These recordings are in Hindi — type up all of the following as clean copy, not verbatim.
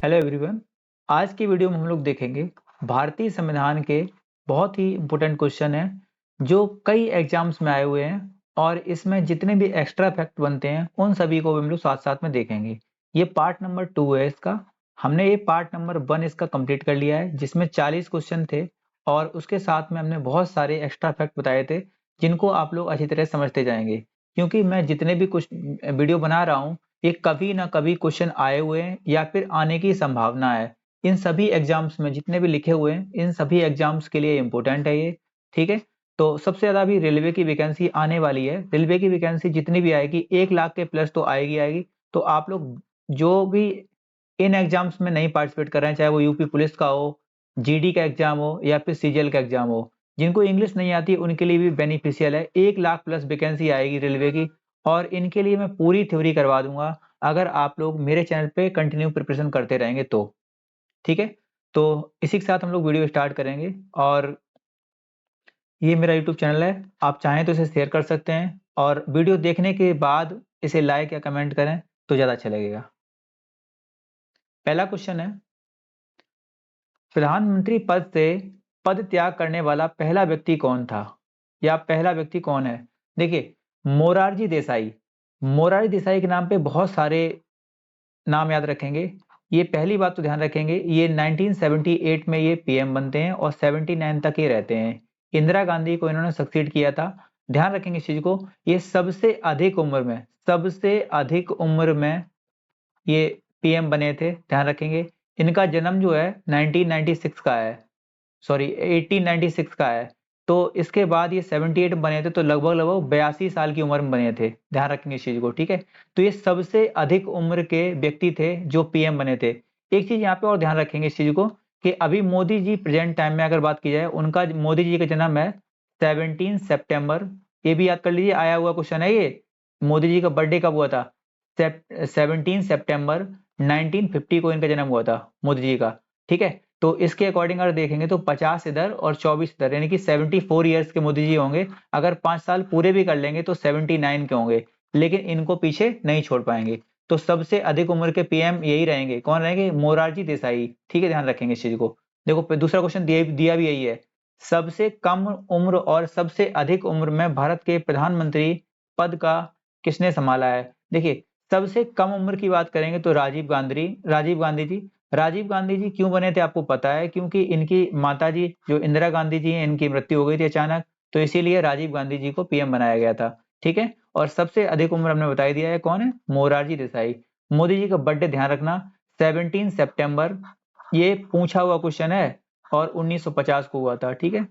Hello everyone. आज की वीडियो में हम लोग देखेंगे भारतीय संविधान के बहुत ही इम्पोर्टेंट क्वेश्चन हैं जो कई एग्जाम्स में आए हुए हैं और इसमें जितने भी एक्स्ट्रा फैक्ट बनते हैं उन सभी को भी हम लोग साथ साथ में देखेंगे। ये पार्ट नंबर 2 है इसका। हमने ये पार्ट नंबर 1 इसका कंप्लीट कर लिया है जिसमें 40 क्वेश्चन थे और उसके साथ में हमने बहुत सारे एक्स्ट्रा फैक्ट बताए थे जिनको आप लोग अच्छी तरह समझते जाएंगे, क्योंकि मैं जितने भी कुछ वीडियो बना रहा हूँ ये कभी ना कभी क्वेश्चन आए हुए हैं या फिर आने की संभावना है। इन सभी एग्जाम्स में जितने भी लिखे हुए हैं इन सभी एग्जाम्स के लिए इम्पोर्टेंट है ये। ठीक है, तो सबसे ज्यादा अभी रेलवे की वैकेंसी आने वाली है। रेलवे की वैकेंसी जितनी भी आएगी 1 लाख के प्लस तो आएगी आएगी। तो आप लोग जो भी इन एग्जाम्स में नहीं पार्टिसिपेट कर रहे हैं, चाहे वो यूपी पुलिस का हो, जीडी का एग्जाम हो या फिर सीजीएल का एग्जाम हो, जिनको इंग्लिश नहीं आती उनके लिए भी बेनिफिशियल है। 1 लाख प्लस वैकेंसी आएगी रेलवे की और इनके लिए मैं पूरी थ्योरी करवा दूंगा अगर आप लोग मेरे चैनल पे कंटिन्यू प्रिपरेशन करते रहेंगे तो। ठीक है, तो इसी के साथ हम लोग वीडियो स्टार्ट करेंगे और ये मेरा यूट्यूब चैनल है, आप चाहें तो इसे शेयर कर सकते हैं और वीडियो देखने के बाद इसे लाइक या कमेंट करें तो ज़्यादा अच्छा लगेगा। पहला क्वेश्चन है, प्रधानमंत्री पद से पद त्याग करने वाला पहला व्यक्ति कौन था या पहला व्यक्ति कौन है? देखिए, मोरारजी देसाई। मोरारजी देसाई के नाम पे बहुत सारे नाम याद रखेंगे। ये पहली बात तो ध्यान रखेंगे, ये 1978 में ये पीएम बनते हैं और 79 तक ये रहते हैं। इंदिरा गांधी को इन्होंने सक्सीड किया था। ध्यान रखेंगे इस चीज को। ये सबसे अधिक उम्र में ये पीएम बने थे, ध्यान रखेंगे। इनका जन्म जो है 1996 का है, सॉरी 1896 का है। तो इसके बाद ये 78 बने थे, तो लगभग लगभग 82 साल की उम्र में बने थे। ध्यान रखेंगे इस चीज को, ठीक है। तो ये सबसे अधिक उम्र के व्यक्ति थे जो पीएम बने थे। एक चीज यहाँ पे और ध्यान रखेंगे इस चीज को कि अभी मोदी जी प्रेजेंट टाइम में अगर बात की जाए, उनका मोदी जी का जन्म है 17 सितंबर। ये भी याद कर लीजिए, आया हुआ क्वेश्चन है ये। मोदी जी का बर्थडे कब हुआ था? 17 सितंबर 1950 को इनका जन्म हुआ था, मोदी जी का। ठीक है, तो इसके अकॉर्डिंग अगर देखेंगे तो 50 इधर और 24 इधर, यानी कि 74 ईयर्स के मोदी जी होंगे। अगर 5 साल पूरे भी कर लेंगे तो 79 के होंगे, लेकिन इनको पीछे नहीं छोड़ पाएंगे। तो सबसे अधिक उम्र के पीएम यही रहेंगे। कौन रहेंगे? मोरारजी देसाई। ठीक है, ध्यान रखेंगे इस चीज को। देखो दूसरा क्वेश्चन दिया भी यही है, सबसे कम उम्र और सबसे अधिक उम्र में भारत के प्रधानमंत्री पद का किसने संभाला है? देखिए, सबसे कम उम्र की बात करेंगे तो राजीव गांधी जी क्यों बने थे आपको पता है? क्योंकि इनकी माता जी जो इंदिरा गांधी जी हैं, इनकी मृत्यु हो गई थी अचानक, तो इसीलिए राजीव गांधी जी को पीएम बनाया गया था। ठीक है, और सबसे अधिक उम्र हमने बता दिया है, कौन है? मोरारजी देसाई। मोदी जी का बर्थडे ध्यान रखना 17 सितंबर, ये पूछा हुआ क्वेश्चन है और 1950 को हुआ था। ठीक है,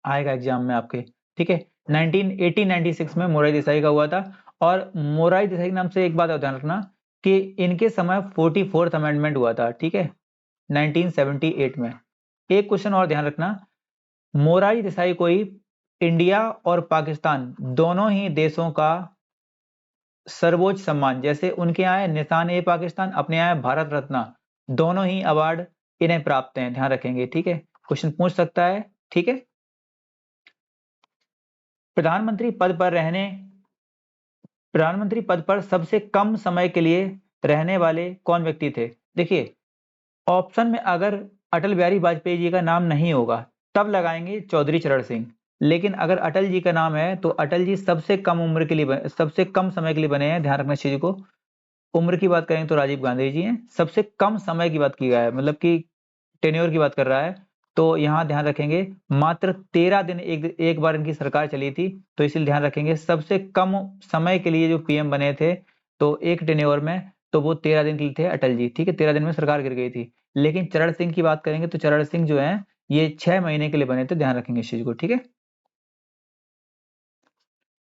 आएगा एग्जाम में आपके। ठीक है, 1896 में मोरारजी देसाई का हुआ था। और मोरारजी देसाई के नाम से एक बात और ध्यान रखना कि इनके समय 44th अमेंडमेंट हुआ था। ठीक है, 1978 में। एक क्वेश्चन और ध्यान रखना, मोरारजी देसाई को ही इंडिया और पाकिस्तान दोनों ही देशों का सर्वोच्च सम्मान, जैसे उनके यहाँ है निशान ए पाकिस्तान, अपने यहाँ है भारत रत्न, दोनों ही अवार्ड इन्हें प्राप्त हैं। ध्यान रखेंगे, ठीक है, क्वेश्चन पूछ सकता है। ठीक है, प्रधानमंत्री पद पर रहने प्रधानमंत्री पद पर सबसे कम समय के लिए रहने वाले कौन व्यक्ति थे? देखिए, ऑप्शन में अगर अटल बिहारी वाजपेयी जी का नाम नहीं होगा तब लगाएंगे चौधरी चरण सिंह। लेकिन अगर अटल जी का नाम है तो अटल जी सबसे कम उम्र के लिए सबसे कम समय के लिए बने हैं। ध्यान रखना इस चीज को। उम्र की बात करें तो राजीव गांधी जी हैं। सबसे कम समय की बात की गया है, मतलब कि टेन्योर की बात कर रहा है। तो यहाँ ध्यान रखेंगे मात्र 13 दिन एक बार इनकी सरकार चली थी, तो इसलिए ध्यान रखेंगे सबसे कम समय के लिए जो पीएम बने थे तो एक टेन्योर में, तो वो 13 दिन के लिए थे अटल जी। ठीक है, 13 दिन में सरकार गिर गई थी। लेकिन चरण सिंह की बात करेंगे तो चरण सिंह जो है ये 6 महीने के लिए बने थे। ध्यान रखेंगे इस चीज को। ठीक है,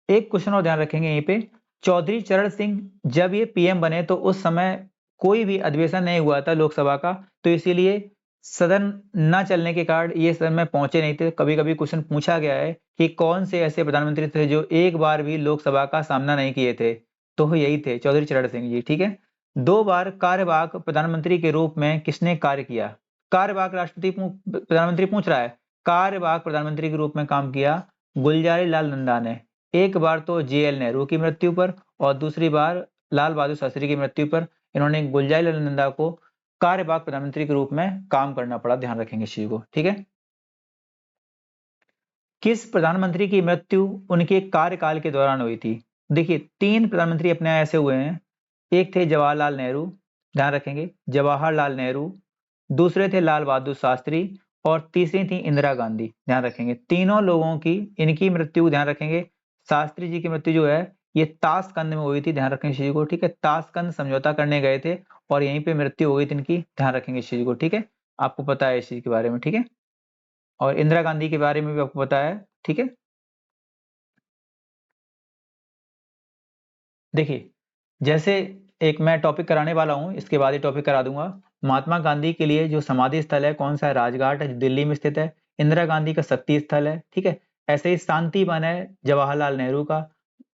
एक क्वेश्चन और ध्यान रखेंगे यहीं पे, चौधरी चरण सिंह जब ये पीएम बने तो उस समय कोई भी अधिवेशन नहीं हुआ था लोकसभा का, तो इसीलिए सदन न चलने के कारण ये सदन में पहुंचे नहीं थे। कभी कभी क्वेश्चन पूछा गया है कि कौन से ऐसे प्रधानमंत्री थे जो एक बार भी लोकसभा का सामना नहीं किए थे, तो यही थे चौधरी चरण सिंह जी। ठीक है, 2 बार कार्यवाहक प्रधानमंत्री के रूप में किसने कार्य किया? कार्यवाहक प्रधानमंत्री पूछ रहा है, कार्यवाहक प्रधानमंत्री के रूप में काम किया गुलजारी लाल नंदा ने। एक बार तो जेएल नेहरू की मृत्यु पर और दूसरी बार लाल बहादुर शास्त्री की मृत्यु पर इन्होंने गुलजारीलाल नंदा को कार्यवाहक प्रधानमंत्री के रूप में काम करना पड़ा, ध्यान रखेंगे इस चीज को, ठीक है। किस प्रधानमंत्री की मृत्यु उनके कार्यकाल के दौरान हुई थी? देखिए 3 प्रधानमंत्री अपने ऐसे हुए हैं, एक थे जवाहरलाल नेहरू, ध्यान रखेंगे जवाहरलाल नेहरू, दूसरे थे लाल बहादुर शास्त्री और तीसरी थी इंदिरा गांधी, ध्यान रखेंगे। तीनों लोगों की इनकी मृत्यु, ध्यान रखेंगे, शास्त्री जी की मृत्यु जो है ये ताशकंद में हुई थी, ध्यान रखेंगे इस चीज को, ठीक है। ताशकंद समझौता करने गए थे और यहीं पे मृत्यु हो गई थी इनकी, ध्यान रखेंगे इस चीज को, ठीक है। आपको पता है इस चीज के बारे में, ठीक है। और इंदिरा गांधी के बारे में भी आपको पता है, ठीक है। देखिए जैसे एक मैं टॉपिक कराने वाला हूँ, इसके बाद ये टॉपिक करा दूंगा। महात्मा गांधी के लिए जो समाधि स्थल है कौन सा है? राजघाट है, जो दिल्ली में स्थित है। इंदिरा गांधी का शक्ति स्थल है, ठीक है। ऐसे ही शांति वन है जवाहरलाल नेहरू का।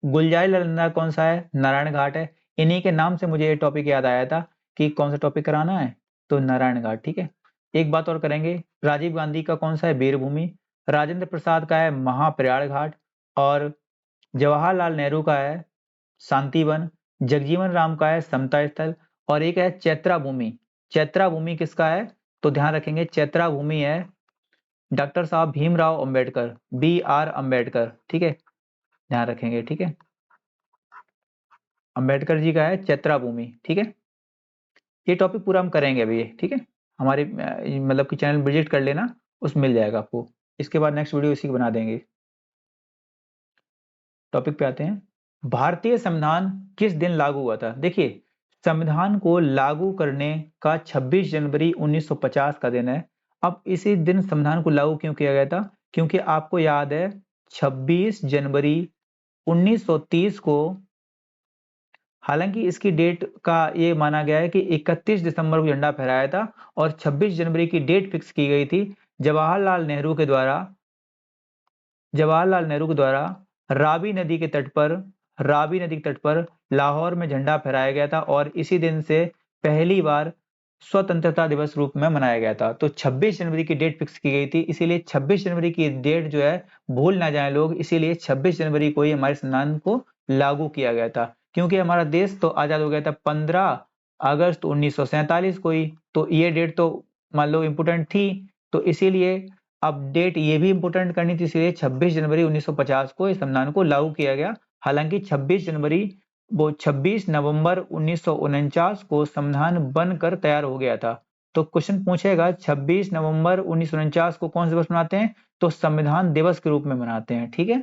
गुलजारी लाल नंदा कौन सा है? नारायण घाट है। इन्हीं के नाम से मुझे ये टॉपिक याद आया था कि कौन सा टॉपिक कराना है, तो नारायण घाट, ठीक है। एक बात और करेंगे, राजीव गांधी का कौन सा है? वीरभूमि। राजेंद्र प्रसाद का है महाप्रयाग घाट। और जवाहरलाल नेहरू का है शांतिवन। जगजीवन राम का है समता स्थल। और एक है चैत्रा भूमि। चैत्रा भूमि किसका है? तो ध्यान रखेंगे चैत्रा भूमि है डॉक्टर साहब भीमराव अंबेडकर, BR अंबेडकर, ठीक है, ध्यान रखेंगे, ठीक है। अंबेडकर जी का है चैत्रा भूमि, ठीक है। ये टॉपिक पूरा हम करेंगे अभी, ठीक है। हमारे मतलब कि चैनल विजिट कर लेना, उस मिल जाएगा आपको। इसके बाद नेक्स्ट वीडियो इसी को बना देंगे। टॉपिक पे आते हैं, भारतीय संविधान किस दिन लागू हुआ था? देखिए संविधान को लागू करने का 26 जनवरी 1950 का दिन है। अब इसी दिन संविधान को लागू क्यों किया गया था? क्योंकि आपको याद है 26 जनवरी 1930 को, हालांकि इसकी डेट का ये माना गया है कि 31 दिसंबर को झंडा फहराया था और 26 जनवरी की डेट फिक्स की गई थी जवाहरलाल नेहरू के द्वारा। जवाहरलाल नेहरू के द्वारा रावी नदी के तट पर लाहौर में झंडा फहराया गया था और इसी दिन से पहली बार स्वतंत्रता दिवस रूप में मनाया गया था। तो 26 जनवरी की डेट फिक्स की गई थी, इसीलिए 26 जनवरी की डेट जो है भूल ना जाए लोग, इसीलिए 26 जनवरी को ही हमारे संविधान को लागू किया गया था। क्योंकि हमारा देश तो आजाद हो गया था 15 अगस्त 1947 को ही, तो ये डेट तो मान लो इम्पोर्टेंट थी, तो इसीलिए अब डेट ये भी इंपोर्टेंट करनी थी, इसलिए 26 जनवरी 1950 को इस संविधान को लागू किया गया। हालांकि 26 नवंबर 1949 को संविधान बनकर तैयार हो गया था। तो क्वेश्चन पूछेगा 26 नवंबर 1949 को कौन सा दिवस मनाते हैं? तो संविधान दिवस के रूप में मनाते हैं, ठीक है।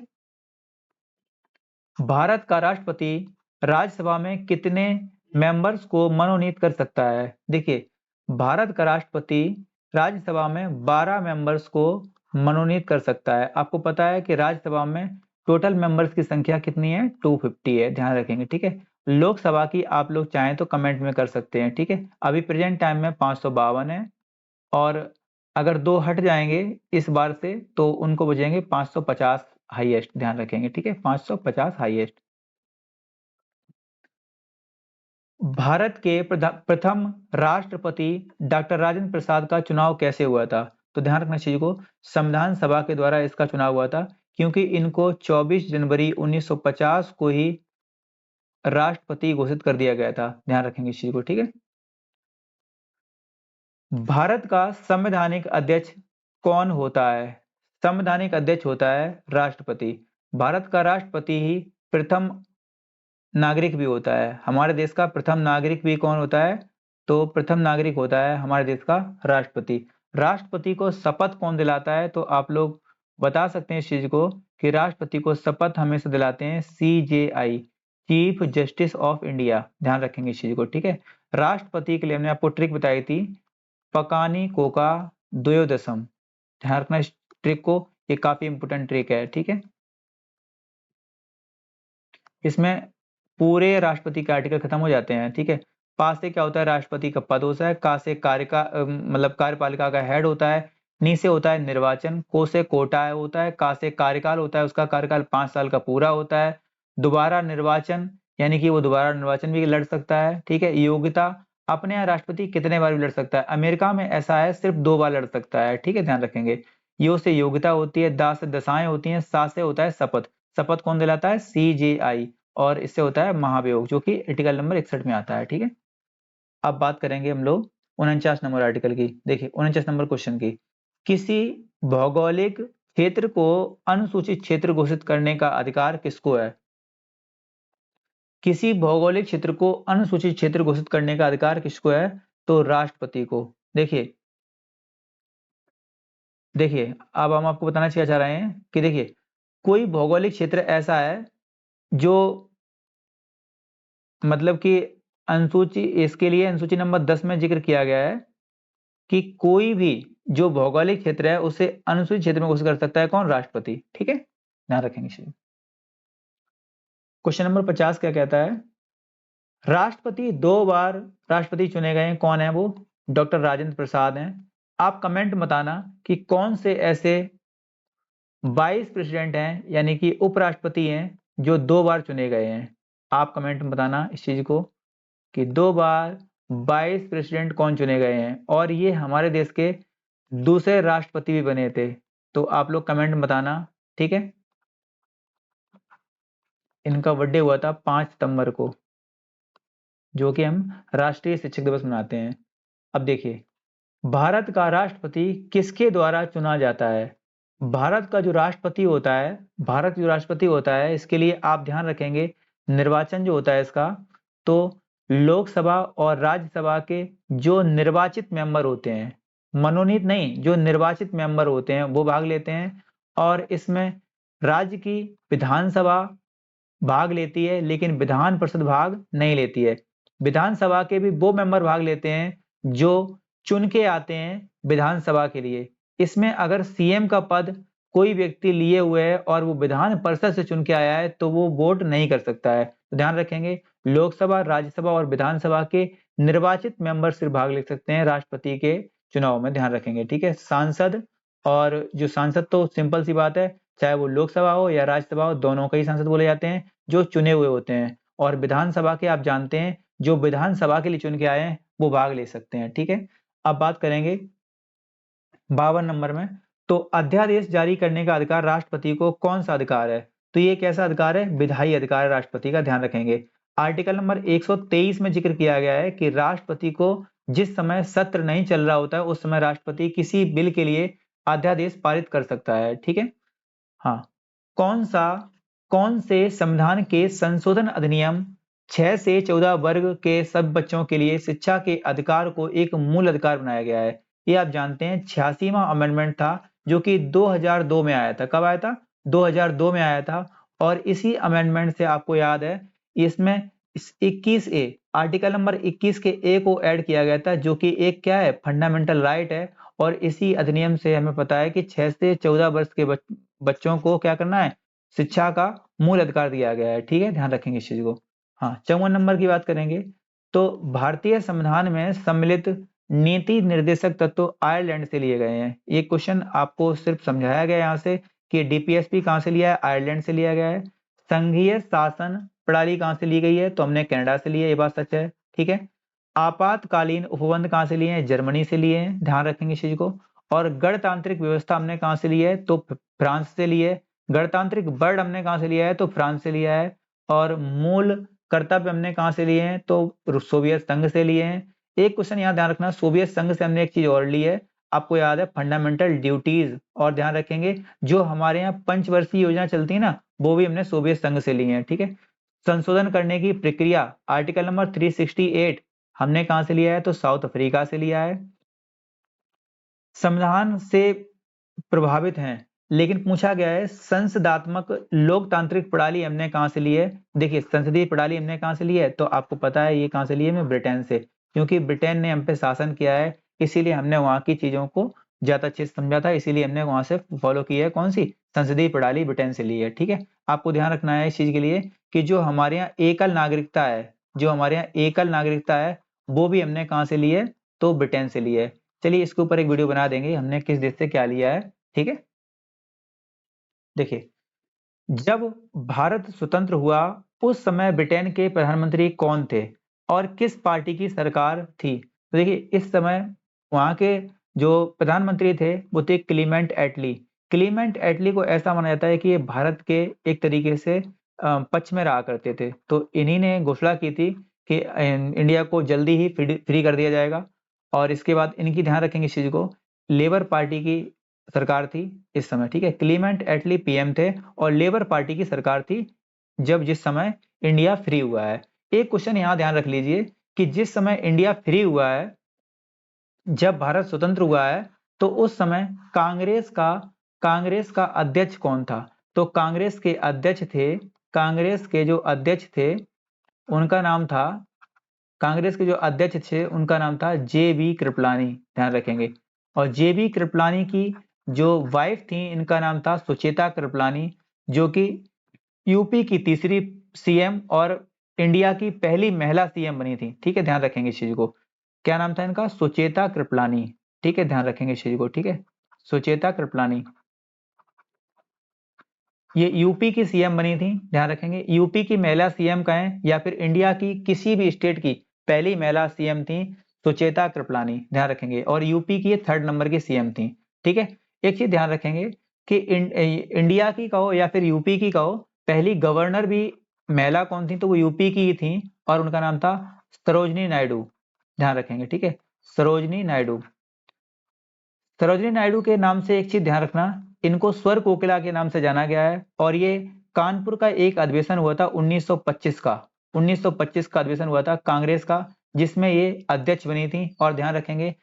भारत का राष्ट्रपति राज्यसभा में कितने मेंबर्स को मनोनीत कर सकता है? देखिए भारत का राष्ट्रपति राज्यसभा में 12 मेंबर्स को मनोनीत कर सकता है। आपको पता है कि राज्यसभा में टोटल मेंबर्स की संख्या कितनी है? 250 है, ध्यान रखेंगे, ठीक है। लोकसभा की आप लोग चाहें तो कमेंट में कर सकते हैं, ठीक है। अभी प्रेजेंट टाइम में 552 है और अगर 2 हट जाएंगे इस बार से तो उनको बचेंगे 550 हाईएस्ट, ध्यान रखेंगे, ठीक है, 550 हाईएस्ट। भारत के प्रथम राष्ट्रपति डॉक्टर राजेंद्र प्रसाद का चुनाव कैसे हुआ था? तो ध्यान रखना चाहिए को, संविधान सभा के द्वारा इसका चुनाव हुआ था, क्योंकि इनको 24 जनवरी 1950 को ही राष्ट्रपति घोषित कर दिया गया था, ध्यान रखेंगे इस चीज को, ठीक है। भारत का संवैधानिक अध्यक्ष कौन होता है? संवैधानिक अध्यक्ष होता है राष्ट्रपति। भारत का राष्ट्रपति ही प्रथम नागरिक भी होता है। हमारे देश का प्रथम नागरिक भी कौन होता है? तो प्रथम नागरिक होता है हमारे देश का राष्ट्रपति। राष्ट्रपति को शपथ कौन दिलाता है? तो आप लोग बता सकते हैं इस चीज को कि राष्ट्रपति को शपथ हमेशा दिलाते हैं CJI, chief justice of India, ध्यान रखेंगे इस चीज को, ठीक है। राष्ट्रपति के लिए हमने आपको ट्रिक बताई थी, पकानी कोका द्वयोदशम, ध्यान रखना इस ट्रिक को, ये काफी इंपोर्टेंट ट्रिक है, ठीक है। इसमें पूरे राष्ट्रपति के आर्टिकल खत्म हो जाते हैं, ठीक है। पा से क्या होता है? राष्ट्रपति का पद होता है। का से मतलब कार्यपालिका का हेड होता है। नी से होता है निर्वाचन। को से कोटा होता है। का से कार्यकाल होता है, उसका कार्यकाल 5 साल का पूरा होता है। दोबारा निर्वाचन, यानी कि वो दोबारा निर्वाचन भी लड़ सकता है, ठीक है। योग्यता, अपने यहाँ राष्ट्रपति कितने बार भी लड़ सकता है, अमेरिका में ऐसा है सिर्फ 2 बार लड़ सकता है, ठीक है, ध्यान रखेंगे। यो से योग्यता होती है, दा से दशाएं होती हैं, सा से होता है शपथ। शपथ कौन दिलाता है? CJI। और इससे होता है महाभियोग, जो कि आर्टिकल नंबर 61 में आता है, ठीक है। अब बात करेंगे हम लोग 49 नंबर आर्टिकल की। देखिए 49 नंबर क्वेश्चन की, किसी भौगोलिक क्षेत्र को अनुसूचित क्षेत्र घोषित करने का अधिकार किसको है? किसी भौगोलिक क्षेत्र को अनुसूचित क्षेत्र घोषित करने का अधिकार किसको है? तो राष्ट्रपति को। देखिए देखिए अब हम आपको बताना क्या चाह रहे हैं कि देखिए कोई भौगोलिक क्षेत्र ऐसा है जो मतलब कि अनुसूची, इसके लिए अनुसूची नंबर 10 में जिक्र किया गया है कि कोई भी जो भौगोलिक क्षेत्र है उसे अनुसूचित क्षेत्र में घोषित कर सकता है कौन? राष्ट्रपति। ठीक है, ध्यान रखेंगे। क्वेश्चन नंबर 50 क्या कहता है? राष्ट्रपति 2 बार राष्ट्रपति चुने गए हैं, कौन है वो? डॉक्टर राजेंद्र प्रसाद हैं। आप कमेंट बताना कि कौन से ऐसे वाइस प्रेसिडेंट हैं यानी कि उपराष्ट्रपति हैं जो 2 बार चुने गए हैं। आप कमेंट में बताना इस चीज को कि 2 बार वाइस प्रेसिडेंट कौन चुने गए हैं, और ये हमारे देश के दूसरे राष्ट्रपति भी बने थे। तो आप लोग कमेंट में बताना, ठीक है। इनका बर्थडे हुआ था 5 सितंबर को, जो कि हम राष्ट्रीय शिक्षक दिवस मनाते हैं। अब देखिए भारत का राष्ट्रपति किसके द्वारा चुना जाता है? भारत का जो राष्ट्रपति होता है, भारत जो राष्ट्रपति होता है, इसके लिए आप ध्यान रखेंगे निर्वाचन जो होता है इसका, तो लोकसभा और राज्यसभा के जो निर्वाचित मेंबर होते हैं, मनोनीत नहीं, जो निर्वाचित मेंबर होते हैं वो भाग लेते हैं। और इसमें राज्य की विधानसभा भाग लेती है लेकिन विधान परिषद भाग नहीं लेती है। विधानसभा के भी वो मेंबर भाग लेते हैं जो चुन के आते हैं विधानसभा के लिए। इसमें अगर सीएम का पद कोई व्यक्ति लिए हुए है और वो विधान परिषद से चुन के आया है तो वो वोट नहीं कर सकता है। तो ध्यान रखेंगे लोकसभा, राज्यसभा और विधानसभा के निर्वाचित मेंबर सिर्फ भाग ले सकते हैं राष्ट्रपति के चुनाव में, ध्यान रखेंगे। ठीक है, सांसद, और जो सांसद तो सिंपल सी बात है, चाहे वो लोकसभा हो या राज्यसभा हो, दोनों का ही सांसद बोले जाते हैं जो चुने हुए होते हैं। और विधानसभा के आप जानते हैं जो विधानसभा के लिए चुन के आए हैं वो भाग ले सकते हैं। ठीक है, अब बात करेंगे 52 नंबर में, तो अध्यादेश जारी करने का अधिकार राष्ट्रपति को कौन सा अधिकार है? तो ये कैसा अधिकार है? विधायी अधिकार है राष्ट्रपति का, ध्यान रखेंगे। आर्टिकल नंबर 123 में जिक्र किया गया है कि राष्ट्रपति को जिस समय सत्र नहीं चल रहा होता है उस समय राष्ट्रपति किसी बिल के लिए अध्यादेश पारित कर सकता है। ठीक है, हाँ। कौन से संविधान के संशोधन अधिनियम 6 से 14 वर्ग के सब बच्चों के लिए शिक्षा के अधिकार को एक मूल अधिकार बनाया गया है? ये आप जानते हैं 86वां अमेंडमेंट था जो कि 2002 में आया था। कब आया था? 2002 में आया था। और इसी अमेंडमेंट से आपको याद है इसमें 21 ए, आर्टिकल नंबर 21 के ए को ऐड किया गया था जो कि एक क्या है? फंडामेंटल राइट है। और इसी अधिनियम से हमें पता है कि 6 से 14 वर्ष के बच्चों को क्या करना है? शिक्षा का मूल अधिकार दिया गया है। ठीक है, ध्यान रखेंगे इस चीज को। हाँ, 54 नंबर की बात करेंगे, तो भारतीय संविधान में सम्मिलित नीति निर्देशक तत्व आयरलैंड से लिए गए हैं। ये क्वेश्चन आपको सिर्फ समझाया गया यहाँ से कि डीपीएसपी कहाँ से लिया है? आयरलैंड से लिया गया है। संघीय शासन प्रणाली कहाँ से ली गई है? तो हमने कनाडा से लिया, ये बात सच है। ठीक है, आपातकालीन उपबंध कहाँ से लिए हैं? जर्मनी से लिए हैं, ध्यान रखेंगे इस चीज को। और गणतांत्रिक व्यवस्था हमने कहाँ से लिया है? तो फ्रांस से लिए है। गणतांत्रिक वर्ड हमने कहाँ से लिया है? तो फ्रांस से लिया है। और मूल कर्तव्य हमने कहाँ से लिए हैं? तो सोवियत संघ से लिए हैं। एक क्वेश्चन यहाँ ध्यान रखना, सोवियत संघ से हमने एक चीज और ली है, आपको याद है फंडामेंटल ड्यूटीज। और ध्यान रखेंगे जो हमारे यहाँ पंचवर्षीय योजना चलती है ना, वो भी हमने सोवियत संघ से ली है। ठीक है, संशोधन करने की प्रक्रिया आर्टिकल नंबर 368 हमने कहां से लिया है? तो साउथ अफ्रीका से लिया है। संविधान से प्रभावित हैं लेकिन पूछा गया है संसदात्मक लोकतांत्रिक प्रणाली हमने कहां से ली है? देखिए संसदीय प्रणाली हमने कहां से ली है? तो आपको पता है ये कहां से ली है? मैं ब्रिटेन से, क्योंकि ब्रिटेन ने हम पे शासन किया है इसीलिए हमने वहां की चीजों को ज्यादा अच्छे से समझा था, इसीलिए हमने वहां से फॉलो की है। कौन सी? संसदीय प्रणाली ब्रिटेन से ली है। ठीक है, आपको ध्यान रखना है इस चीज के लिए कि जो हमारे यहाँ एकल नागरिकता है, जो हमारे यहाँ एकल नागरिकता है वो भी हमने कहां से ली है? तो ब्रिटेन से ली है। चलिए इसके ऊपर एक वीडियो बना देंगे हमने किस देश से क्या लिया है। ठीक है, देखिए जब भारत स्वतंत्र हुआ उस समय ब्रिटेन के प्रधानमंत्री कौन थे और किस पार्टी की सरकार थी? तो देखिए इस समय वहां के जो प्रधानमंत्री थे वो थे क्लीमेंट एटली। क्लीमेंट एटली को ऐसा माना जाता है कि ये भारत के एक तरीके से पक्ष में रहा करते थे। तो इन्हीं ने घोषणा की थी कि इंडिया को जल्दी ही फ्री कर दिया जाएगा। और इसके बाद इनकी ध्यान रखेंगे इस चीज को, लेबर पार्टी की सरकार थी इस समय, ठीक है। क्लीमेंट एटली पीएम थे और लेबर पार्टी की सरकार थी जब जिस समय इंडिया फ्री हुआ है। एक क्वेश्चन यहाँ ध्यान रख लीजिए कि जिस समय इंडिया फ्री हुआ है, जब भारत स्वतंत्र हुआ है, तो उस समय कांग्रेस का अध्यक्ष कौन था? तो कांग्रेस के जो अध्यक्ष थे उनका नाम था, कांग्रेस के जो अध्यक्ष थे उनका नाम था जे.बी. कृपलानी, ध्यान रखेंगे। और जे.बी. कृपलानी की जो वाइफ थी इनका नाम था सुचेता कृपलानी, जो कि यूपी की तीसरी सीएम और इंडिया की पहली महिला सीएम बनी थी, ठीक है। ध्यान रखेंगे इस चीज को, क्या नाम था इनका? सुचेता कृपलानी, ठीक है। ध्यान रखेंगे इस चीज को, ठीक है, सुचेता कृपलानी। ये यूपी की सीएम बनी थी, ध्यान रखेंगे। यूपी की महिला सीएम कहें या फिर इंडिया की किसी भी स्टेट की पहली महिला सीएम थी सुचेता कृपलानी, ध्यान रखेंगे। और यूपी की 3rd नंबर की सीएम थी, ठीक है। एक चीज ध्यान रखेंगे कि इंडिया की कहो या फिर यूपी की कहो, पहली गवर्नर भी महिला कौन थी? तो वो यूपी की ही थी और उनका नाम था सरोजनी नायडू, ध्यान रखेंगे, ठीक है। सरोजनी नायडू। सरोजनी नायडू के नाम से एक चीज ध्यान रखना, इनको स्वर कोकिला के नाम से जाना गया है। और ये कानपुर का एक अधिवेशन हुआ था 1925 का, 1925 का अधिवेशन हुआ था कांग्रेस का, जिसमें ये अध्यक्ष बनी थी। और ध्यान रखेंगे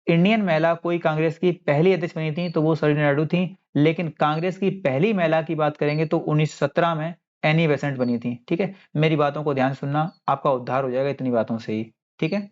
इंडियन महिला कोई कांग्रेस की पहली अध्यक्ष बनी थी तो वो सरोजनी नायडू थी। लेकिन कांग्रेस की पहली महिला की बात करेंगे तो 1917 में एनी बेसेंट बनी थी, ठीक है। मेरी बातों को ध्यान सुनना, आपका उद्धार हो जाएगा इतनी बातों से ही, ठीक है।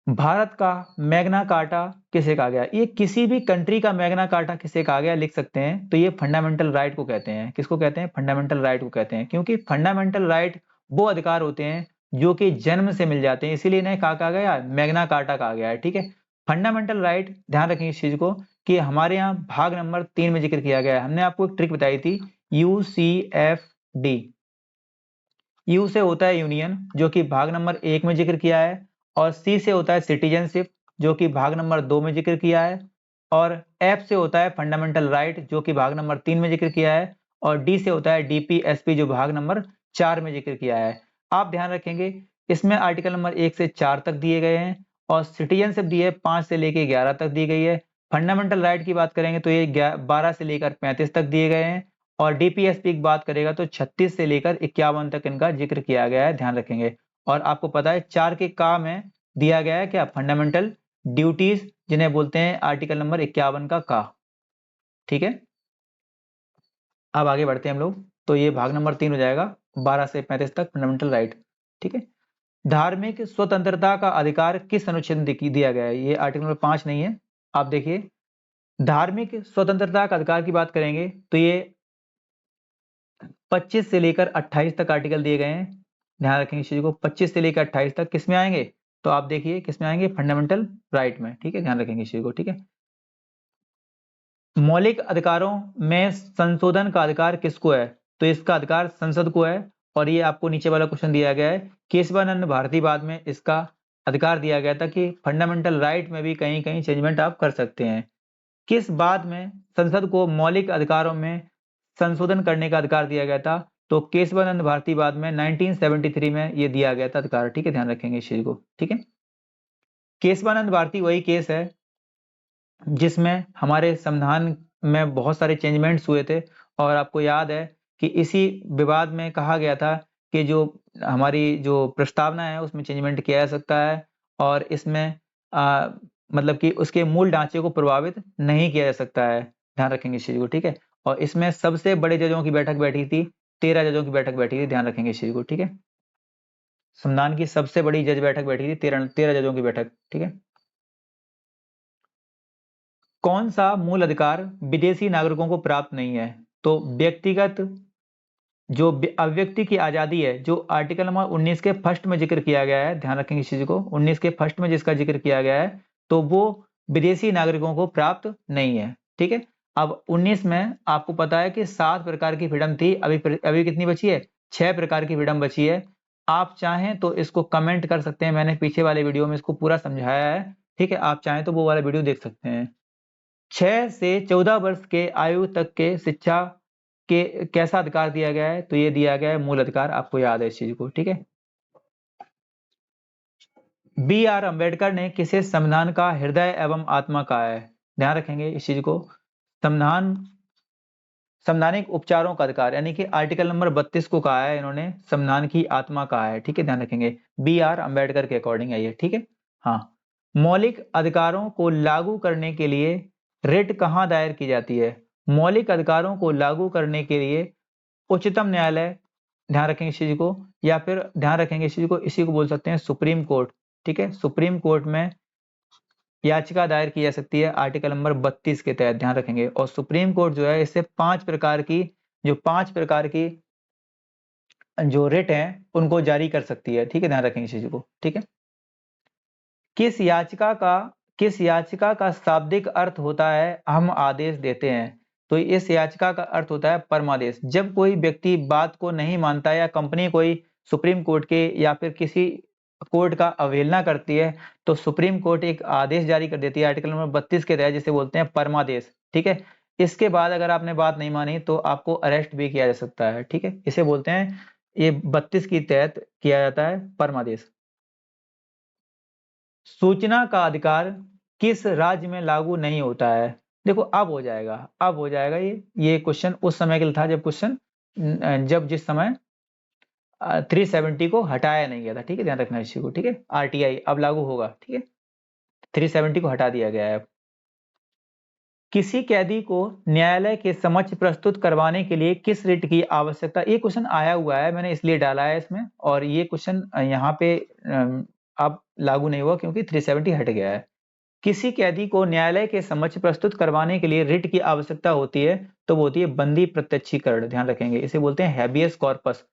भारत का मैग्ना कार्टा किसे कहा गया? ये किसी भी कंट्री का मैग्ना कार्टा किसे कहा गया लिख सकते हैं, तो ये फंडामेंटल राइट को कहते हैं। किसको कहते हैं? फंडामेंटल राइट को कहते हैं, क्योंकि फंडामेंटल राइट वो अधिकार होते हैं जो कि जन्म से मिल जाते हैं, इसीलिए इन्हें कहा गया, मैग्ना कार्टा कहा गया है, ठीक है। फंडामेंटल राइट, ध्यान रखेंगे इस चीज को कि हमारे यहाँ भाग नंबर 3 में जिक्र किया गया है। हमने आपको एक ट्रिक बताई थी, UCFD। यू से होता है यूनियन, जो कि भाग नंबर 1 में जिक्र किया है। और सी से होता है सिटीजनशिप, जो कि भाग नंबर 2 में जिक्र किया है। और एफ से होता है फंडामेंटल राइट, जो कि भाग नंबर 3 में जिक्र किया है। और डी से होता है DPSP, जो भाग नंबर 4 में जिक्र किया है। आप ध्यान रखेंगे इसमें आर्टिकल नंबर 1 से 4 तक दिए गए हैं और सिटीजनशिप दी है 5 से लेकर 11 तक दी गई है। फंडामेंटल राइट की बात करेंगे तो ये 12 से लेकर 35 तक दिए गए हैं। और डीपीएसपी की बात करेगा तो 36 से लेकर 51 तक इनका जिक्र किया गया है, ध्यान रखेंगे। और आपको पता है 4 के का में दिया गया है क्या? फंडामेंटल ड्यूटीज, जिन्हें बोलते हैं आर्टिकल नंबर 51 का, ठीक है। अब आगे बढ़ते हैं हम लोग, तो ये भाग नंबर 3 हो जाएगा, 12 से 35 तक फंडामेंटल राइट, ठीक है। धार्मिक स्वतंत्रता का अधिकार किस अनुच्छेद में दिया गया है? ये आर्टिकल नंबर 5 नहीं है। आप देखिए, धार्मिक स्वतंत्रता का अधिकार की बात करेंगे तो ये 25 से लेकर 28 तक आर्टिकल दिए गए हैं, ध्यान रखेंगे इस चीज को। 25 से लेकर 28 तक किस में आएंगे? तो आप देखिए किस में आएंगे? फंडामेंटल राइट में, ठीक है। ध्यान रखेंगे इस चीज को, ठीक है। मौलिक अधिकारों में संशोधन का अधिकार किसको है? तो इसका अधिकार संसद को है। और ये आपको नीचे वाला क्वेश्चन दिया गया है, केशवानंद भारतीवाद में इसका अधिकार दिया गया था कि फंडामेंटल राइट में भी कहीं कहीं चेंजमेंट आप कर सकते हैं। किस बात में संसद को मौलिक अधिकारों में संशोधन करने का अधिकार दिया गया था? तो केशवानंद भारतीवाद में 1973 में ये दिया गया था अधिकार, ठीक है। ध्यान रखेंगे इस चीज को, ठीक है। केशवानंद भारती वही केस है जिसमें हमारे संविधान में बहुत सारे चेंजमेंट्स हुए थे। और आपको याद है कि इसी विवाद में कहा गया था कि जो हमारी जो प्रस्तावना है उसमें चेंजमेंट किया जा सकता है और इसमें मतलब कि उसके मूल ढांचे को प्रभावित नहीं किया जा सकता है, ध्यान रखेंगे इस चीज को, ठीक है। और इसमें सबसे बड़े जजों की बैठक बैठी थी, 13 जजों की बैठक बैठी थी, ध्यान रखेंगे इस चीज को, ठीक है। संविधान की सबसे बड़ी जज बैठक बैठी थी, 13 जजों की बैठक, ठीक है। कौन सा मूल अधिकार विदेशी नागरिकों को प्राप्त नहीं है? तो व्यक्तिगत जो अभिव्यक्ति की आजादी है, जो आर्टिकल नंबर 19 के फर्स्ट में जिक्र किया गया है, ध्यान रखेंगे इस चीज को, 19 के फर्स्ट में जिसका जिक्र किया गया है, तो वो विदेशी नागरिकों को प्राप्त नहीं है, ठीक है। अब 19 में आपको पता है कि 7 प्रकार की फ्रीडम थी, अभी कितनी बची है? 6 प्रकार की फ्रीडम बची है। आप चाहें तो इसको कमेंट कर सकते हैं, मैंने पीछे वाले वीडियो में इसको पूरा समझाया है, ठीक है। आप चाहें तो वो वाला वीडियो देख सकते हैं। 6 से 14 वर्ष के आयु तक के शिक्षा के कैसा अधिकार दिया गया है? तो ये दिया गया है मूल अधिकार, आपको याद है इस चीज को, ठीक है। बी आर अम्बेडकर ने किसे संविधान का हृदय एवं आत्मा कहा है? ध्यान रखेंगे इस चीज को। संविधान संवैधानिक उपचारों का अधिकार यानी कि आर्टिकल नंबर 32 को कहा है इन्होंने संविधान की आत्मा कहा है, ठीक है, ध्यान रखेंगे बी आर अम्बेडकर के अकॉर्डिंग है ये, ठीक है। हाँ, मौलिक अधिकारों को लागू करने के लिए रिट कहाँ दायर की जाती है? मौलिक अधिकारों को लागू करने के लिए उच्चतम न्यायालय, ध्यान रखेंगे इस चीज को, या फिर ध्यान रखेंगे इस चीज को, इसी को बोल सकते हैं सुप्रीम कोर्ट, ठीक है। सुप्रीम कोर्ट में याचिका दायर की जा सकती है आर्टिकल नंबर 32 के तहत, ध्यान रखेंगे। और सुप्रीम कोर्ट जो है इससे पांच प्रकार की जो रिट है उनको जारी कर सकती है, ठीक है, ध्यान रखेंगे इस चीज को, ठीक है। किस याचिका का किस याचिका का शाब्दिक अर्थ होता है हम आदेश देते हैं? तो इस याचिका का अर्थ होता है परमादेश। जब कोई व्यक्ति बात को नहीं मानता या कंपनी कोई सुप्रीम कोर्ट के या फिर किसी कोर्ट का अवहेलना करती है तो सुप्रीम कोर्ट एक आदेश जारी कर देती है आर्टिकल नंबर 32 के तहत, जिसे बोलते हैं परमादेश, ठीक है। इसके बाद अगर आपने बात नहीं मानी तो आपको अरेस्ट भी किया जा सकता है, ठीक है। इसे बोलते हैं, ये 32 के तहत किया जाता है परमादेश। सूचना का अधिकार किस राज्य में लागू नहीं होता है? देखो अब हो जाएगा ये क्वेश्चन उस समय के लिए था जब जिस समय 370 को हटाया नहीं गया था, ठीक है, ध्यान रखना इसी को, ठीक है। आरटीआई अब लागू होगा, ठीक है, 370 को हटा दिया गया है अब। किसी कैदी को न्यायालय के समक्ष प्रस्तुत करवाने के लिए किस रिट की आवश्यकता? ये क्वेश्चन आया हुआ है, मैंने इसलिए डाला है इसमें, और ये क्वेश्चन यहाँ पे अब लागू नहीं हुआ क्योंकि 370 हट गया है। किसी कैदी को न्यायालय के समक्ष प्रस्तुत करवाने के लिए रिट की आवश्यकता होती है तो वो होती है बंदी प्रत्यक्षीकरण, ध्यान रखेंगे, इसे बोलते हैं हैबियस कॉर्पस।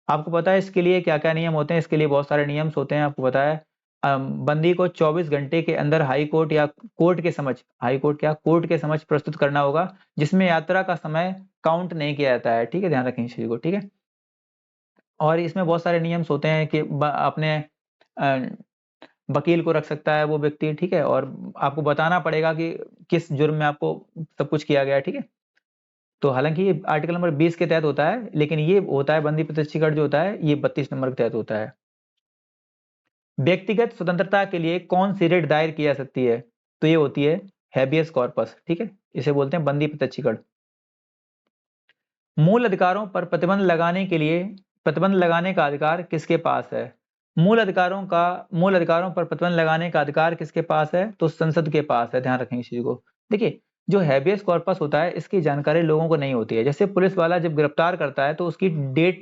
आपको पता है इसके लिए क्या क्या नियम होते हैं? इसके लिए बहुत सारे नियम्स होते हैं, आपको पता है। बंदी को 24 घंटे के अंदर हाई कोर्ट या कोर्ट के समक्ष प्रस्तुत करना होगा, जिसमें यात्रा का समय काउंट नहीं किया जाता है, ठीक है, ध्यान रखेंगे इस चीज को, ठीक है। और इसमें बहुत सारे नियम्स होते हैं कि अपने वकील को रख सकता है वो व्यक्ति, ठीक है, और आपको बताना पड़ेगा कि किस जुर्म में आपको सब कुछ किया गया है, ठीक है। तो हालांकि ये आर्टिकल नंबर 20 के तहत होता है, लेकिन ये होता है बंदी प्रत्यक्षीकरण जो होता है ये 32 नंबर के तहत होता है। व्यक्तिगत स्वतंत्रता के लिए कौन सी रिट दायर की जा सकती है? तो ये होती है हैबियस कॉर्पस, ठीक है, इसे बोलते हैं बंदी प्रत्यक्षीकरण। मूल अधिकारों पर प्रतिबंध लगाने का अधिकार किसके पास है? मूल अधिकारों पर प्रतिबंध लगाने का अधिकार किसके पास है? तो संसद के पास है, ध्यान रखेंगे इस चीज को। देखिए, जो हैबियस कॉर्पस होता है इसकी जानकारी लोगों को नहीं होती है। जैसे पुलिस वाला जब गिरफ्तार करता है तो उसकी डेट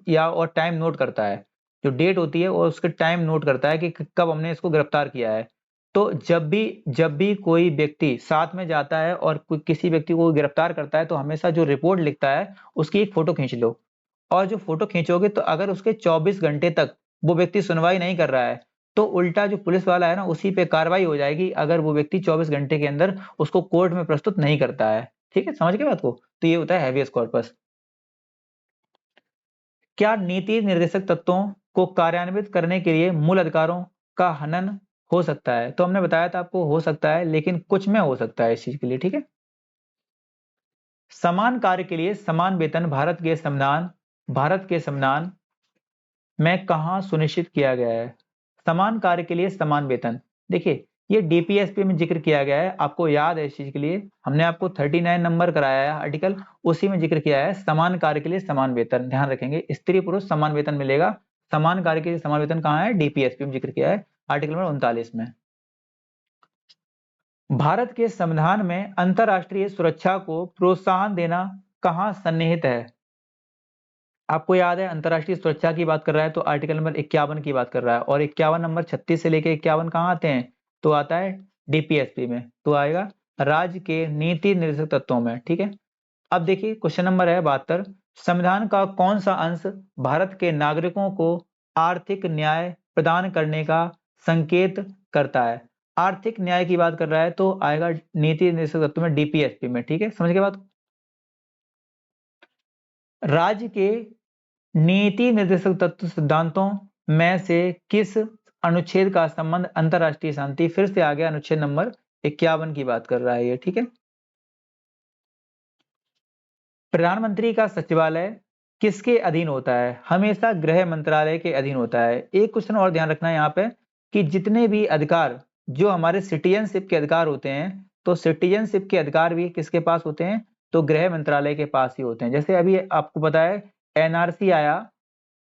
या और टाइम नोट करता है, जो डेट होती है और उसके टाइम नोट करता है कि कब हमने इसको गिरफ्तार किया है। तो जब भी कोई व्यक्ति साथ में जाता है और किसी व्यक्ति को गिरफ्तार करता है तो हमेशा जो रिपोर्ट लिखता है उसकी एक फोटो खींच लो, और जो फोटो खींचोगे तो अगर उसके 24 घंटे तक वो व्यक्ति सुनवाई नहीं कर रहा है तो उल्टा जो पुलिस वाला है ना उसी पे कार्रवाई हो जाएगी, अगर वो व्यक्ति 24 घंटे के अंदर उसको कोर्ट में प्रस्तुत नहीं करता है, ठीक है, समझ गए बात को। तो ये होता है हैबियस कॉर्पस। क्या नीति निर्देशक तत्वों को कार्यान्वित करने के लिए मूल अधिकारों का हनन हो सकता है? तो हमने बताया था आपको हो सकता है, लेकिन कुछ में हो सकता है इस चीज के लिए, ठीक है। समान कार्य के लिए समान वेतन भारत के संविधान में कहा सुनिश्चित किया गया है? समान कार्य के लिए समान वेतन, देखिए ये डीपीएसपी में जिक्र किया गया है, आपको याद है इस चीज के लिए हमने आपको 39 नंबर कराया है आर्टिकल, उसी में जिक्र किया है समान कार्य के लिए समान वेतन, ध्यान रखेंगे स्त्री पुरुष समान वेतन मिलेगा। समान कार्य के लिए समान वेतन कहाँ है? डीपीएसपी में जिक्र किया है आर्टिकल नंबर 39 में। भारत के संविधान में अंतरराष्ट्रीय सुरक्षा को प्रोत्साहन देना कहाँ सन्निहित है? आपको याद है अंतरराष्ट्रीय सुरक्षा की बात कर रहा है तो आर्टिकल नंबर 51 की बात कर रहा है, और 51 नंबर 36 से लेके 51 कहाँ आते हैं? तो आता है डीपीएसपी में, तो आएगा राज्य के नीति निर्देशक तत्वों में, ठीक है। अब देखिए क्वेश्चन नंबर है 72, संविधान का कौन सा अंश भारत के नागरिकों को आर्थिक न्याय प्रदान करने का संकेत करता है? आर्थिक न्याय की बात कर रहा है तो आएगा नीति निर्देशक तत्व में डीपीएसपी में, ठीक है, समझ गए बात। राज्य के नीति निर्देशक तत्व सिद्धांतों में से किस अनुच्छेद का संबंध अंतरराष्ट्रीय शांति? फिर से आ गया अनुच्छेद नंबर 51 की बात कर रहा है ये, ठीक है। प्रधानमंत्री का सचिवालय किसके अधीन होता है? हमेशा गृह मंत्रालय के अधीन होता है। एक क्वेश्चन और ध्यान रखना है यहाँ पे, कि जितने भी अधिकार जो हमारे सिटीजनशिप के अधिकार होते हैं, तो सिटीजनशिप के अधिकार भी किसके पास होते हैं? तो गृह मंत्रालय के पास ही होते हैं। जैसे अभी आपको पता है एनआरसी आया,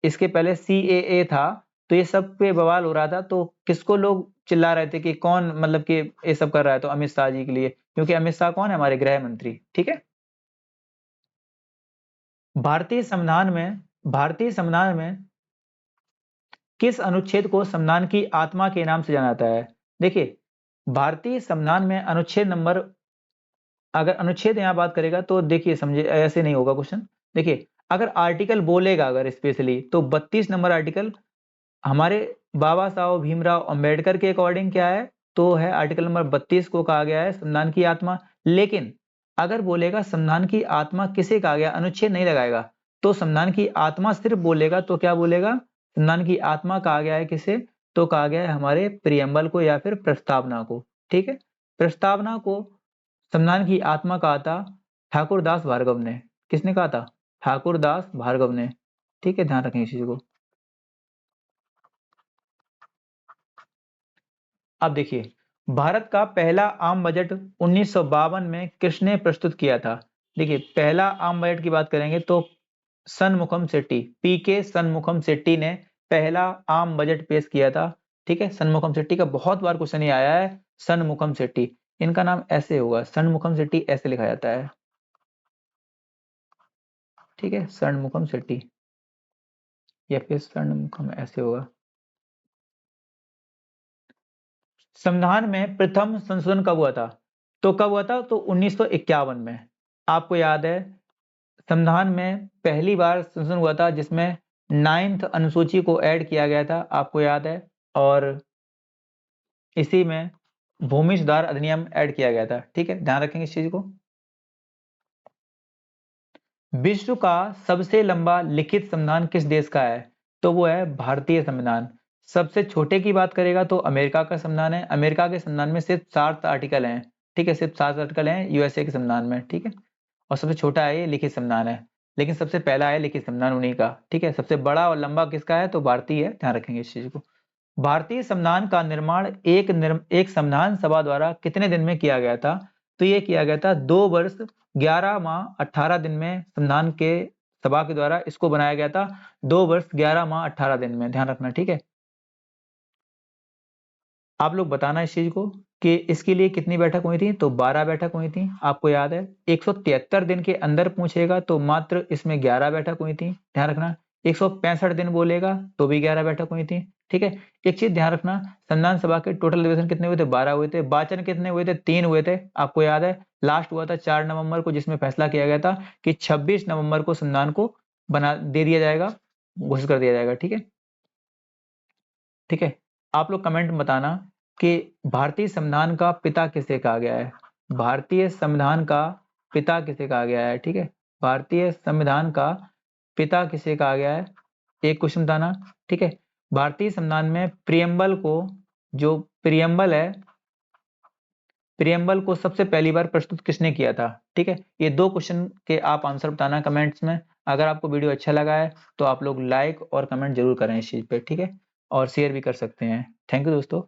इसके पहले सीएए था, तो ये सब पे बवाल हो रहा था, तो किसको लोग चिल्ला रहे थे कि कौन मतलब कि ये सब कर रहा है? तो अमित शाह जी के लिए, क्योंकि अमित शाह कौन है? हमारे गृह मंत्री। ठीक है। भारतीय संविधान में किस अनुच्छेद को संविधान की आत्मा के नाम से जाना जाता है? देखिए, भारतीय संविधान में अनुच्छेद नंबर, अगर अनुच्छेद यहाँ बात करेगा तो देखिए समझे, ऐसे नहीं होगा क्वेश्चन। देखिए, अगर आर्टिकल बोलेगा अगर स्पेशली, तो 32 नंबर आर्टिकल हमारे बाबा साहब भीमराव अंबेडकर के अकॉर्डिंग क्या है? तो है आर्टिकल नंबर 32 को कहा गया है संविधान की आत्मा। लेकिन अगर बोलेगा संविधान की आत्मा किसे कहा गया, अनुच्छेद नहीं लगाएगा, तो संविधान की आत्मा सिर्फ बोलेगा तो क्या बोलेगा? संविधान की आत्मा कहा गया है किसे? तो कहा गया है हमारे प्रियम्बल को या फिर प्रस्तावना को। ठीक है। प्रस्तावना को संविधान की आत्मा कहा था ठाकुर दास भार्गव ने। किसने कहा था? ठाकुर दास भार्गव ने। ठीक है, ध्यान रखें इस चीज को। अब देखिए, भारत का पहला आम बजट 1952 में किसने प्रस्तुत किया था? देखिए, पहला आम बजट की बात करेंगे तो सनमुखम सेट्टी, पीके सनमुखम सेट्टी ने पहला आम बजट पेश किया था। ठीक है, सनमुखम सेट्टी का बहुत बार क्वेश्चन ये आया है, सनमुखम सेट्टी। इनका नाम ऐसे होगा, सनमुखम सेट्टी ऐसे लिखा जाता है। ठीक है, सनमुखम सेट्टी या फिर सनमुखम ऐसे होगा। संविधान में प्रथम संशोधन कब हुआ था? तो कब हुआ था? तो 1951 में। आपको याद है संविधान में पहली बार संशोधन हुआ था जिसमें 9th अनुसूची को ऐड किया गया था, आपको याद है। और इसी में भूमि सुधार अधिनियम ऐड किया गया था। ठीक है, ध्यान रखेंगे इस चीज को। विश्व का सबसे लंबा लिखित संविधान किस देश का है? तो वो है भारतीय संविधान। सबसे छोटे की बात करेगा तो अमेरिका का संविधान है। अमेरिका के संविधान में सिर्फ 7 आर्टिकल हैं। ठीक है, सिर्फ 7 आर्टिकल हैं यूएसए के संविधान में। ठीक है, और सबसे छोटा है ये लिखित संविधान है, लेकिन सबसे पहला है लिखित संविधान उन्हीं का। ठीक है, सबसे बड़ा और लंबा किसका है? तो भारतीय है, ध्यान रखेंगे इस चीज को। भारतीय संविधान का निर्माण एक संविधान सभा द्वारा कितने दिन में किया गया था? तो ये किया गया था 2 वर्ष 11 माह 18 दिन में। संविधान के सभा के द्वारा इसको बनाया गया था 2 वर्ष 11 माह 18 दिन में, ध्यान रखना। ठीक है, आप लोग बताना इस चीज को कि इसके लिए कितनी बैठक हुई थी? तो 12 बैठक हुई थी, आपको याद है। 173 दिन के अंदर पूछेगा तो मात्र इसमें 11 बैठक हुई थी, ध्यान रखना। 165 दिन बोलेगा तो भी 11 बैठक हुई थी। ठीक है, एक चीज ध्यान रखना, संविधान सभा के टोटल अधिवेशन कितने हुए थे? 12 हुए थे। वाचन कितने हुए थे? 3 हुए थे, आपको याद है। लास्ट हुआ था 4 नवंबर को, जिसमें फैसला किया गया था कि 26 नवंबर को संविधान को बना दे दिया जाएगा, घोषित कर दिया जाएगा। ठीक है। ठीक है, आप लोग कमेंट में बताना कि भारतीय संविधान का पिता किसे कहा गया है? भारतीय संविधान का पिता किसे कहा गया है? ठीक है, भारतीय संविधान का पिता किसे कहा गया है? एक क्वेश्चन बताना। ठीक है, भारतीय संविधान में प्रियम्बल को, जो प्रियम्बल है, प्रियम्बल को सबसे पहली बार प्रस्तुत किसने किया था? ठीक है, ये 2 क्वेश्चन के आप आंसर बताना कमेंट्स में। अगर आपको वीडियो अच्छा लगा है तो आप लोग लाइक और कमेंट जरूर करें इस चीज पे। ठीक है, और शेयर भी कर सकते हैं। थैंक यू दोस्तों।